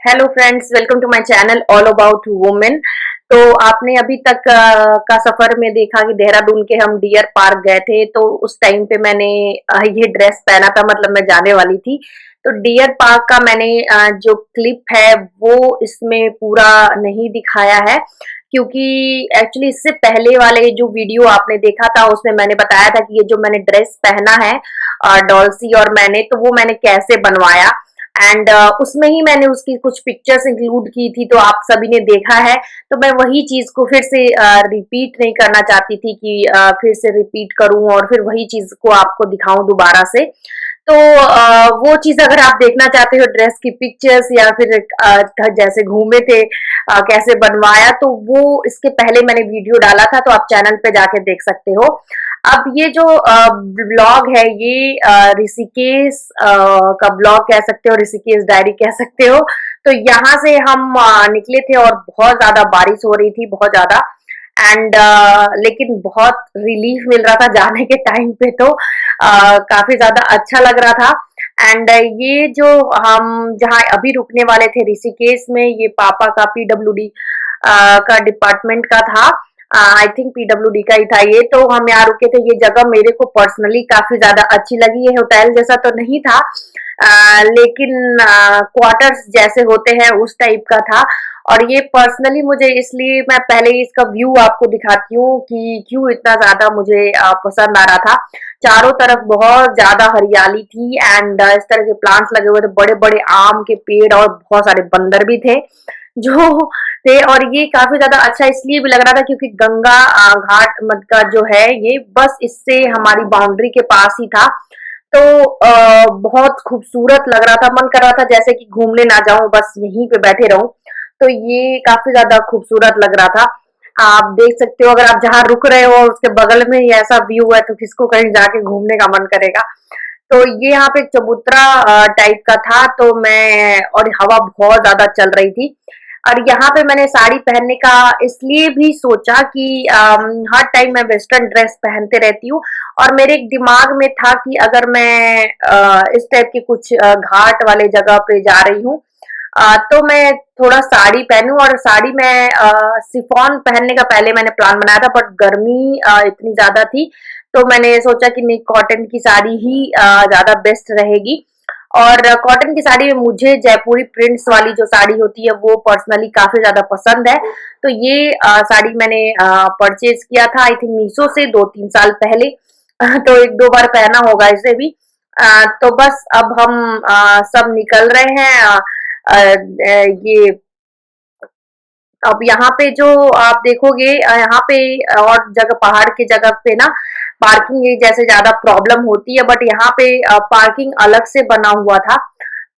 Hello friends, welcome to my channel all about women. तो आपने अभी तक का सफर में देखा कि देहरादून के हम डियर पार्क गए थे। तो उस टाइम पे मैंने ये ड्रेस पहना था, मतलब मैं जाने वाली थी। तो डियर पार्क का मैंने जो क्लिप है वो इसमें पूरा नहीं दिखाया है, क्योंकि एक्चुअली इससे पहले वाले जो वीडियो आपने देखा था उसमें मैंने बताया था कि ये जो मैंने ड्रेस पहना है डॉल्सी और मैंने, तो वो मैंने कैसे बनवाया। एंड उसमें ही मैंने उसकी कुछ पिक्चर्स इंक्लूड की थी, तो आप सभी ने देखा है। तो मैं वही चीज को फिर से रिपीट नहीं करना चाहती थी कि फिर से रिपीट करूं और फिर वही चीज को आपको दिखाऊं दोबारा से। तो वो चीज अगर आप देखना चाहते हो, ड्रेस की पिक्चर्स या फिर जैसे घूमे थे, कैसे बनवाया, तो वो इसके पहले मैंने वीडियो डाला था, तो आप चैनल पे जाके देख सकते हो। अब ये जो ब्लॉग है ये ऋषिकेश का ब्लॉग कह सकते हो, ऋषिकेश डायरी कह सकते हो। तो यहाँ से हम निकले थे और बहुत ज्यादा बारिश हो रही थी, बहुत ज्यादा। एंड लेकिन बहुत रिलीफ मिल रहा था जाने के टाइम पे। तो काफी ज्यादा अच्छा लग रहा था। एंड ये जो हम जहाँ अभी रुकने वाले थे ऋषिकेश में, ये पापा का पीडब्ल्यूडी का डिपार्टमेंट का था। आई थिंक पीडब्ल्यूडी का ही था ये। तो हम यहाँ रुके थे। ये जगह मेरे को पर्सनली काफी ज्यादा अच्छी लगी। ये होटल जैसा तो नहीं था, लेकिन क्वार्टर्स जैसे होते हैं उस टाइप का था। और ये पर्सनली मुझे, इसलिए मैं पहले ही इसका व्यू आपको दिखाती हूँ कि क्यों इतना ज्यादा मुझे पसंद आ रहा था। चारों तरफ बहुत ज्यादा हरियाली थी एंड इस तरह के प्लांट्स लगे हुए थे, बड़े बड़े आम के पेड़, और बहुत सारे बंदर भी थे जो थे। और ये काफी ज्यादा अच्छा इसलिए भी लग रहा था क्योंकि गंगा घाट मत का जो है ये बस इससे हमारी बाउंड्री के पास ही था। तो बहुत खूबसूरत लग रहा था, मन कर रहा था जैसे कि घूमने ना जाऊं, बस यहीं पे बैठे रहूं। तो ये काफी ज्यादा खूबसूरत लग रहा था। आप देख सकते हो, अगर आप जहाँ रुक रहे हो उसके बगल में ही ऐसा व्यू है तो किसको कहीं जाके घूमने का मन करेगा। तो ये यहाँ पे एक चबूतरा टाइप का था। तो मैं, और हवा बहुत ज्यादा चल रही थी। और यहाँ पे मैंने साड़ी पहनने का इसलिए भी सोचा कि हर टाइम मैं वेस्टर्न ड्रेस पहनते रहती हूँ। और मेरे एक दिमाग में था कि अगर मैं इस टाइप के कुछ घाट वाले जगह पे जा रही हूँ, तो मैं थोड़ा साड़ी पहनूं। और साड़ी में शिफॉन पहनने का पहले मैंने प्लान बनाया था, बट गर्मी इतनी ज्यादा थी तो मैंने सोचा कि नहीं, कॉटन की साड़ी ही ज्यादा बेस्ट रहेगी। और कॉटन की साड़ी में मुझे जयपुरी प्रिंट्स वाली जो साड़ी होती है वो पर्सनली काफी ज्यादा पसंद है। तो ये साड़ी मैंने परचेज किया था, आई थिंक मीशो से 2-3 साल पहले। तो एक दो बार पहना होगा इसे भी। तो बस अब हम सब निकल रहे हैं। ये अब यहाँ पे जो आप देखोगे, यहाँ पे और जगह पहाड़ की जगह पे ना पार्किंग जैसे ज्यादा प्रॉब्लम होती है, बट यहाँ पे पार्किंग अलग से बना हुआ था।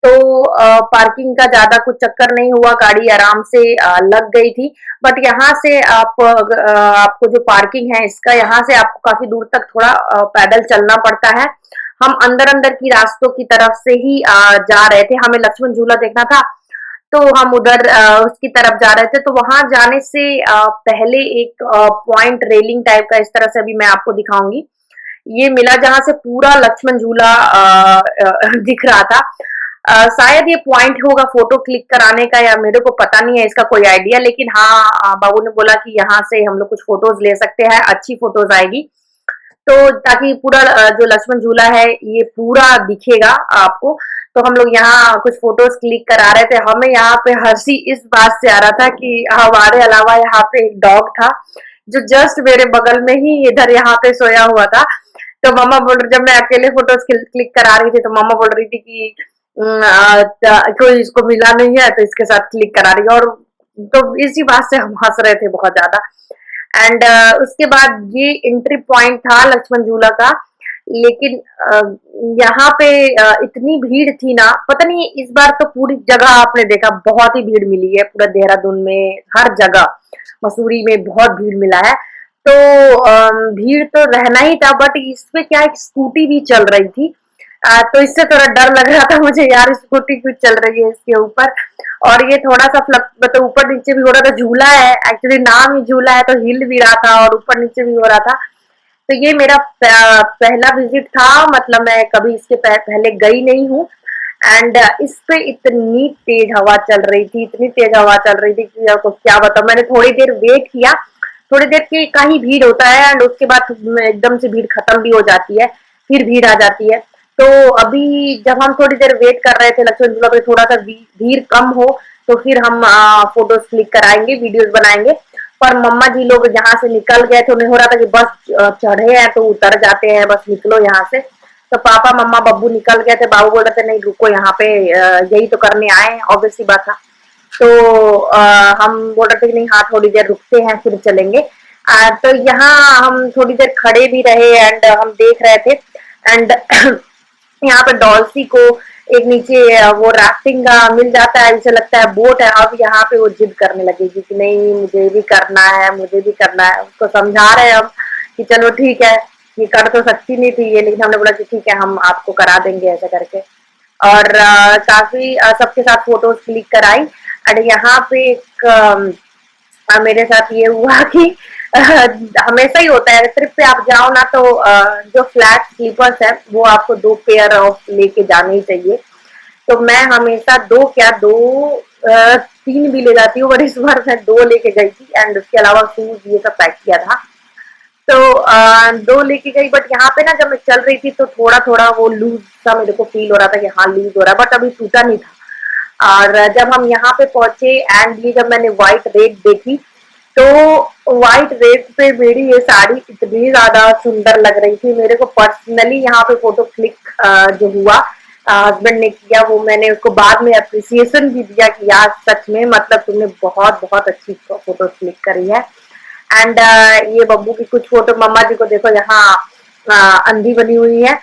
तो पार्किंग का ज्यादा कुछ चक्कर नहीं हुआ, गाड़ी आराम से लग गई थी। बट यहाँ से आपको जो पार्किंग है इसका, यहाँ से आपको काफी दूर तक थोड़ा पैदल चलना पड़ता है। हम अंदर अंदर की रास्तों की तरफ से ही जा रहे थे, हमें लक्ष्मण झूला देखना था। तो हम उधर उसकी तरफ जा रहे थे। तो वहां जाने से पहले एक पॉइंट रेलिंग टाइप का, इस तरह से अभी मैं आपको दिखाऊंगी, ये मिला जहां से पूरा लक्ष्मण झूला दिख रहा था। शायद ये पॉइंट होगा फोटो क्लिक कराने का, या मेरे को पता नहीं है इसका कोई आइडिया। लेकिन हाँ, बाबू ने बोला कि यहाँ से हम लोग कुछ फोटोज ले सकते हैं, अच्छी फोटोज आएगी। तो ताकि पूरा जो लक्ष्मण झूला है ये पूरा दिखेगा आपको। तो हम लोग यहाँ कुछ फोटोज क्लिक करा रहे थे। हमें यहाँ पे हंसी इस बात से आ रहा था कि हमारे अलावा यहाँ पे एक डॉग था जो जस्ट मेरे बगल में ही इधर यहाँ पे सोया हुआ था। तो मामा बोल, जब मैं अकेले फोटोज क्लिक करा रही थी तो मामा बोल रही थी कि कोई इसको मिला नहीं है तो इसके साथ क्लिक करा रही है। और तो इसी बात से हम हंस रहे थे बहुत ज्यादा। एंड उसके बाद ये एंट्री पॉइंट था लक्ष्मण झूला का। लेकिन यहाँ पे इतनी भीड़ थी ना, पता नहीं इस बार तो पूरी जगह आपने देखा बहुत ही भीड़ मिली है, पूरा देहरादून में हर जगह, मसूरी में बहुत भीड़ मिला है। तो भीड़ तो रहना ही था, बट इसमें क्या एक स्कूटी भी चल रही थी। तो इससे थोड़ा डर लग रहा था मुझे, यार स्कूटी क्यों चल रही है इसके ऊपर। और ये थोड़ा सा मतलब ऊपर नीचे भी हो रहा था, झूला है एक्चुअली, नाम ही झूला है तो हिल भी रहा था और ऊपर नीचे भी हो रहा था। तो ये मेरा पहला विजिट था, मतलब मैं कभी इसके पहले गई नहीं हूँ। एंड इस पे इतनी तेज हवा चल रही थी, इतनी तेज हवा चल रही थी कि आपको क्या बताऊं। मैंने थोड़ी देर वेट किया, थोड़ी देर की का ही भीड़ होता है एंड उसके बाद एकदम से भीड़ खत्म भी हो जाती है, फिर भीड़ आ जाती है। तो अभी जब हम थोड़ी देर वेट कर रहे थे लक्ष्मण झूला पे थोड़ा सा भीड़ कम हो तो फिर हम फोटोज क्लिक कराएंगे, वीडियोस बनाएंगे। पर मम्मा जी लोग यहाँ से निकल गए थे, उन्हें हो रहा था कि बस चढ़े हैं तो उतर जाते हैं, बस निकलो यहाँ से। तो पापा मम्मा बब्बू निकल गए थे, बाबू बोल रहे थे नहीं रुको यहाँ पे, यही तो करने आए हैं, ऑब्वियस सी बात था। तो हम बोल रहे थे कि नहीं हाँ थोड़ी देर रुकते हैं फिर चलेंगे। तो यहाँ हम थोड़ी देर खड़े भी रहे एंड हम देख रहे थे एंड यहाँ पे डॉल्सी को एक नीचे वो राफ्टिंग का मिल जाता है, जिसे लगता है बोट है। अब यहाँ पे वो जिद करने लगेगी कि नहीं मुझे भी करना है, मुझे भी करना है। उसको समझा रहे हैं हम कि चलो ठीक है, ये कर तो सकती नहीं थी ये, लेकिन हमने बोला कि ठीक है हम आपको करा देंगे ऐसा करके। और काफी सबके साथ फोटोज क्लिक कराई। और यहाँ पे एक मेरे साथ ये हुआ कि हमेशा ही होता है ट्रिप पे आप जाओ ना तो जो फ्लैट स्लीपर्स है वो आपको 2 पेयर ऑफ लेके जाने ही चाहिए। तो मैं हमेशा 3 भी ले जाती हूँ, पर इस बार मैं 2 लेके गई थी एंड उसके अलावा शूज ये सब पैक किया था। तो 2 लेके गई, बट यहाँ पे ना जब मैं चल रही थी तो थोड़ा थोड़ा वो लूज सा मेरे को फील हो रहा था कि हाँ लूज हो रहा है, बट अभी टूटा नहीं था। और जब हम यहाँ पे पहुंचे एंड ये जब मैंने व्हाइट रेड देखी तो व्हाइट रेड पे मेरी ये साड़ी इतनी ज्यादा सुंदर लग रही थी। मेरे को पर्सनली यहाँ पे फोटो क्लिक जो हुआ हस्बैंड ने किया, वो मैंने उसको बाद में अप्रिसिएशन भी दिया कि यार सच में मतलब तुमने बहुत बहुत अच्छी फोटो क्लिक करी है। एंड ये बब्बू की कुछ फोटो, मम्मा जी को देखो यहाँ अंधी बनी हुई है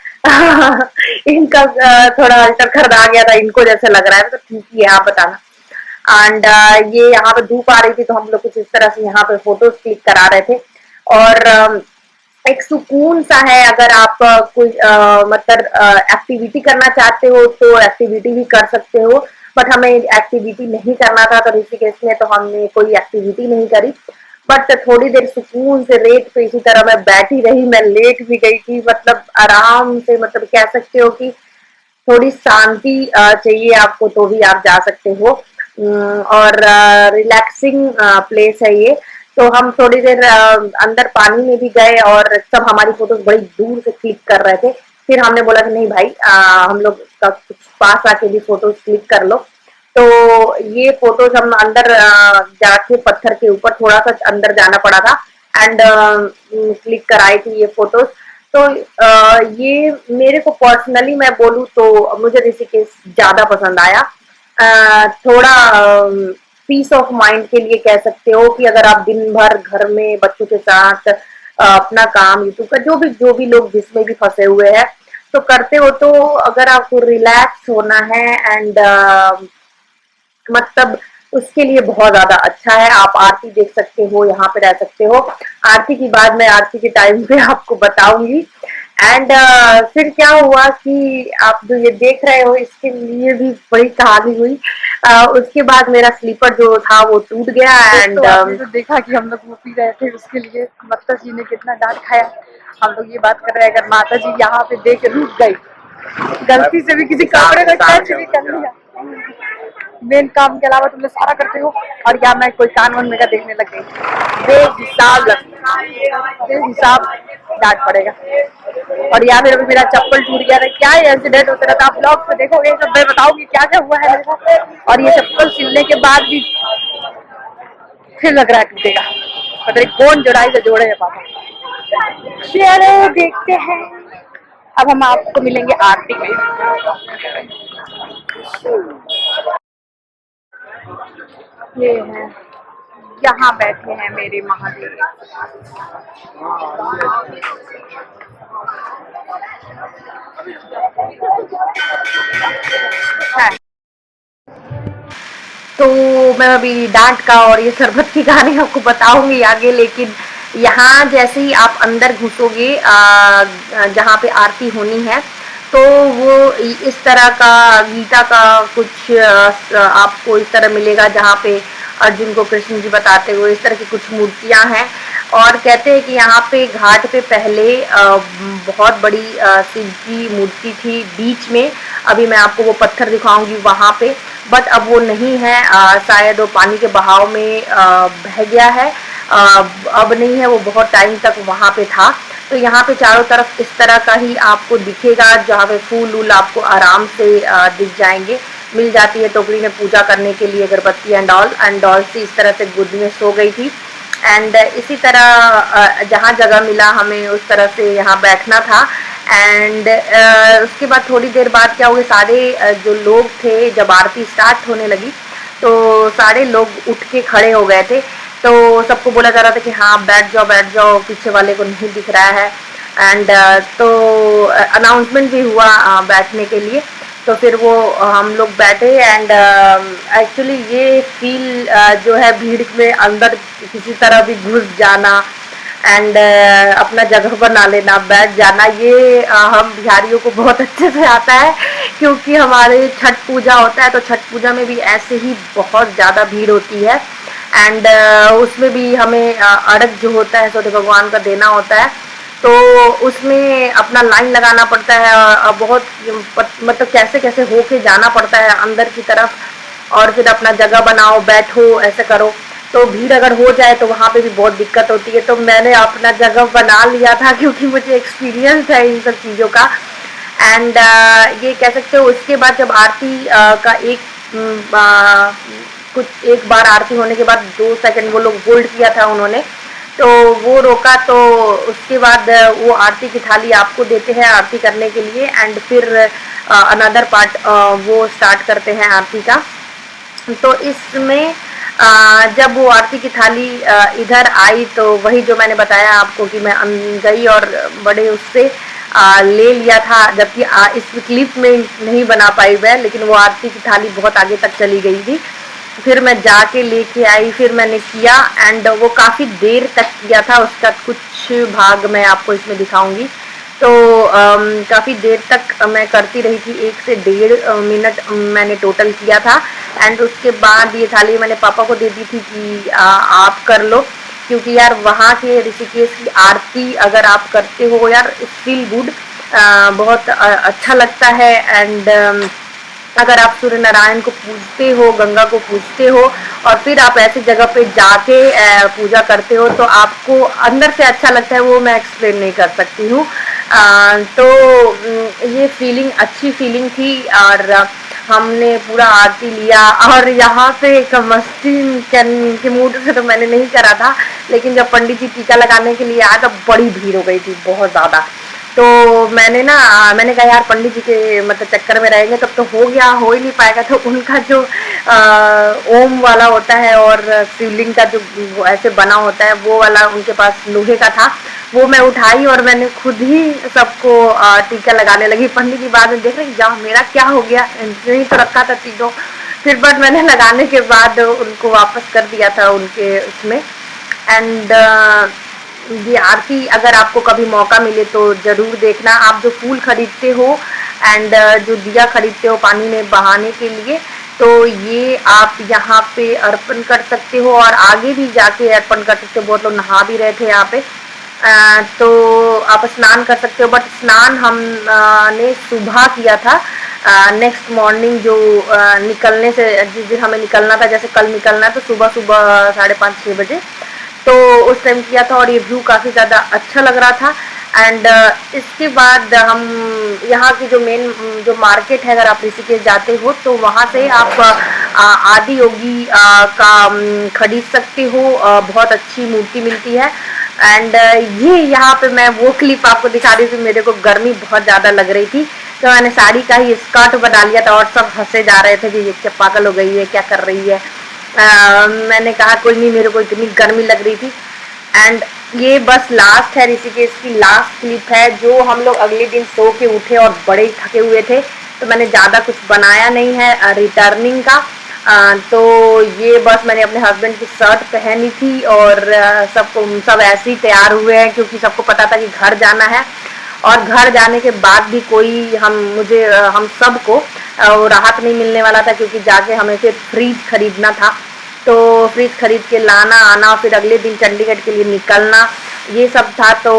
इनका थोड़ा अल्टर खरीदा गया था, इनको जैसे लग रहा है तो ठीक ही है आप बताना। एंड ये यहाँ पे धूप आ रही थी तो हम लोग कुछ इस तरह से यहाँ पे फोटोज क्लिक करा रहे थे। और एक सुकून सा है, अगर आप कोई मतलब एक्टिविटी करना चाहते हो तो एक्टिविटी भी कर सकते हो। बट हमें एक्टिविटी नहीं करना था तो ऋषिकेश में तो हमने कोई एक्टिविटी नहीं करी। बट थोड़ी देर सुकून से रेत पे इसी तरह मैं बैठी रही, मैं लेट भी गई थी, मतलब आराम से, मतलब कह सकते हो कि थोड़ी शांति चाहिए आपको तो भी आप जा सकते हो। और रिलैक्सिंग प्लेस है ये। तो हम थोड़ी देर अंदर पानी में भी गए और सब हमारी फोटोज बड़ी दूर से क्लिक कर रहे थे। फिर हमने बोला कि नहीं भाई हम लोग का कुछ पास आके भी फोटोज क्लिक कर लो। तो ये फोटोज हम अंदर जाके पत्थर के ऊपर थोड़ा सा अंदर जाना पड़ा था एंड क्लिक कराई थी ये फोटोज। तो ये मेरे को पर्सनली मैं बोलूँ तो मुझे ऋषिकेश ज्यादा पसंद आया। थोड़ा पीस ऑफ माइंड के लिए कह सकते हो कि अगर आप दिन भर घर में बच्चों के साथ अपना काम यूट्यूब का जो भी लोग जिसमें भी फंसे हुए हैं तो करते हो, तो अगर आपको रिलैक्स होना है एंड मतलब उसके लिए बहुत ज्यादा अच्छा है। आप आरती देख सकते हो, यहाँ पे रह सकते हो। आरती की बात मैं आरती के टाइम पे आपको बताऊंगी। एंड फिर क्या हुआ कि आप जो ये देख रहे हो इसके लिए भी बड़ी कहानी हुई। उसके बाद मेरा स्लीपर जो था वो टूट गया एंड तो देखा कि हम लोग वो पी रहे थे, उसके लिए माता जी ने कितना डांट खाया। हम लोग ये बात कर रहे हैं, अगर माता जी यहाँ पे देख रुक गई, गलती से भी किसी कपड़े को टच भी कर लिया, मेन काम के अलावा तुम लोग सारा करते हो, और या मैं कोई कान वान मेरा देखने लग गई, बेहिसाब डांट पड़ेगा। और या फिर अभी मेरा चप्पल टूट गया था, क्या इंसिडेंट होता रहता, आप ब्लॉग पे देखोगे तो मैं बताऊंगी क्या क्या हुआ है मेरे साथ। और ये चप्पल सिलने के बाद भी फिर लग रहा है टूटेगा, पता नहीं कौन जोड़ाई से जोड़े है पापा। चलो देखते हैं, अब हम आपको मिलेंगे आरती में। ये है, यहाँ बैठे हैं मेरे महादेव। है। तो मैं अभी डांट का और ये शरबत की कहानी आपको बताऊंगी आगे, लेकिन यहाँ जैसे ही आप अंदर घुसोगे जहाँ पे आरती होनी है तो वो इस तरह का गीता का कुछ आपको इस तरह मिलेगा, जहाँ पे अर्जुन को कृष्ण जी बताते हुए इस तरह की कुछ मूर्तियां हैं। और कहते हैं कि यहाँ पे घाट पे पहले बहुत बड़ी शिव की मूर्ति थी बीच में। अभी मैं आपको वो पत्थर दिखाऊंगी वहाँ पे, बट अब वो नहीं है। शायद वो पानी के बहाव में बह गया है। अब नहीं है, वो बहुत टाइम तक वहाँ पे था। तो यहाँ पे चारों तरफ इस तरह का ही आपको दिखेगा, जहाँ पे फूल वूल आपको आराम से दिख जाएंगे। मिल जाती है टोकरी में पूजा करने के लिए अगरबत्ती एंड डॉल से इस तरह से गोद में सो गई थी। एंड इसी तरह जहाँ जगह मिला हमें उस तरह से यहाँ बैठना था। एंड उसके बाद थोड़ी देर बाद क्या हुआ, सारे जो लोग थे, जब आरती स्टार्ट होने लगी तो सारे लोग उठ के खड़े हो गए थे। तो सबको बोला जा रहा था कि हाँ बैठ जाओ, पीछे वाले को नहीं दिख रहा है। एंड तो अनाउंसमेंट भी हुआ बैठने के लिए। तो फिर वो हम लोग बैठे। एंड एक्चुअली ये फील जो है भीड़ में अंदर किसी तरह भी घुस जाना एंड अपना जगह बना लेना, बैठ जाना, ये हम बिहारियों को बहुत अच्छे से आता है। क्योंकि हमारे छठ पूजा होता है तो छठ पूजा में भी ऐसे ही बहुत ज़्यादा भीड़ होती है। एंड उसमें भी हमें अर्घ जो होता है सूर्य भगवान का देना होता है। तो उसमें अपना लाइन लगाना पड़ता है और बहुत मतलब कैसे कैसे होके जाना पड़ता है अंदर की तरफ, और फिर अपना जगह बनाओ, बैठो, ऐसे करो। तो भीड़ अगर हो जाए तो वहाँ पे भी बहुत दिक्कत होती है। तो मैंने अपना जगह बना लिया था क्योंकि मुझे एक्सपीरियंस है इन सब चीज़ों का। एंड ये कह सकते हो उसके बाद जब आरती का कुछ एक बार आरती होने के बाद 2 सेकंड वो लोग होल्ड किया था उन्होंने, तो वो रोका। तो उसके बाद वो आरती की थाली आपको देते हैं आरती करने के लिए। एंड फिर अनदर पार्ट वो स्टार्ट करते हैं आरती का। तो इसमें जब वो आरती की थाली इधर आई तो वही जो मैंने बताया आपको कि मैं गई और बड़े उससे ले लिया था, जबकि इस क्लिप में नहीं बना पाई मैं, लेकिन वो आरती की थाली बहुत आगे तक चली गई थी। फिर मैं जाके लेके आई, फिर मैंने किया। एंड वो काफ़ी देर तक किया था, उसका कुछ भाग मैं आपको इसमें दिखाऊंगी। तो काफ़ी देर तक मैं करती रही थी, 1 से 1.5 मिनट मैंने टोटल किया था। एंड उसके बाद ये थाली मैंने पापा को दे दी थी कि आप कर लो, क्योंकि यार वहाँ के ऋषिकेश की आरती अगर आप करते हो यार इट फील गुड, बहुत अच्छा लगता है। एंड अगर आप सूर्य नारायण को पूजते हो, गंगा को पूजते हो और फिर आप ऐसी जगह पे जाके पूजा करते हो तो आपको अंदर से अच्छा लगता है, वो मैं एक्सप्लेन नहीं कर सकती हूँ। तो ये फीलिंग अच्छी फीलिंग थी। और हमने पूरा आरती लिया और यहाँ पे एक मस्ती के मूड से तो मैंने नहीं करा था, लेकिन जब पंडित जी टीका लगाने के लिए आया तब बड़ी भीड़ हो गई थी, बहुत ज़्यादा। तो मैंने कहा यार पंडित जी के मतलब चक्कर में रहेंगे तब तो हो ही नहीं पाएगा। तो उनका जो ओम वाला होता है और शिवलिंग का जो ऐसे बना होता है वो वाला उनके पास लोहे का था, वो मैं उठाई और मैंने खुद ही सबको टीका लगाने लगी। पंडित जी बाद में देख रहे जा मेरा क्या हो गया, नहीं तो रखा था तीनों। फिर बट मैंने लगाने के बाद उनको वापस कर दिया था उनके उसमें। एंड ये आरती अगर आपको कभी मौका मिले तो ज़रूर देखना। आप जो फूल खरीदते हो एंड जो दिया खरीदते हो पानी में बहाने के लिए, तो ये आप यहाँ पे अर्पण कर सकते हो और आगे भी जाके अर्पण कर सकते हो। बहुत लोग नहा भी रहे थे यहाँ पे। तो आप स्नान कर सकते हो, बट स्नान हमने सुबह किया था। नेक्स्ट मॉर्निंग जो निकलने से जिस दिन हमें निकलना था, जैसे कल निकलना है तो सुबह सुबह 5:30-6 बजे तो उस टाइम किया था और ये व्यू काफ़ी ज़्यादा अच्छा लग रहा था। एंड इसके बाद हम यहाँ की जो मेन जो मार्केट है, अगर आप ऋषिकेश जाते हो तो वहाँ से आप आदि योगी का खरीद सकते हो। बहुत अच्छी मूर्ति मिलती है। एंड ये यहाँ पे मैं वो क्लिप आपको दिखा रही थी, मेरे को गर्मी बहुत ज़्यादा लग रही थी तो मैंने साड़ी का ही स्कर्ट बना लिया था और सब हंसे जा रहे थे कि ये क्या पागल हो गई है, क्या कर रही है। मैंने कहा कोई नहीं, मेरे को इतनी गर्मी लग रही थी। एंड ये बस लास्ट है, ऋषिकेश की लास्ट क्लिप है जो हम लोग अगले दिन सो के उठे और बड़े थके हुए थे तो मैंने ज़्यादा कुछ बनाया नहीं है रिटर्निंग का। तो ये बस मैंने अपने हस्बैंड की शर्ट पहनी थी और सब ऐसे ही तैयार हुए हैं क्योंकि सबको पता था कि घर जाना है। और घर जाने के बाद भी कोई हम सबको राहत नहीं मिलने वाला था क्योंकि जाके हमें फिर फ्रिज खरीदना था। तो फ्रिज खरीद के लाना आना, फिर अगले दिन चंडीगढ़ के लिए निकलना, ये सब था। तो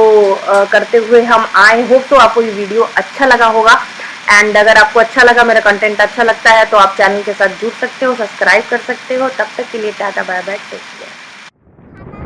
करते हुए हम आए। होप तो आपको ये वीडियो अच्छा लगा होगा। एंड अगर आपको अच्छा लगा, मेरा कंटेंट अच्छा लगता है, तो आप चैनल के साथ जुड़ सकते हो, सब्सक्राइब कर सकते हो। तब तक के लिए टाटा बाय बाय।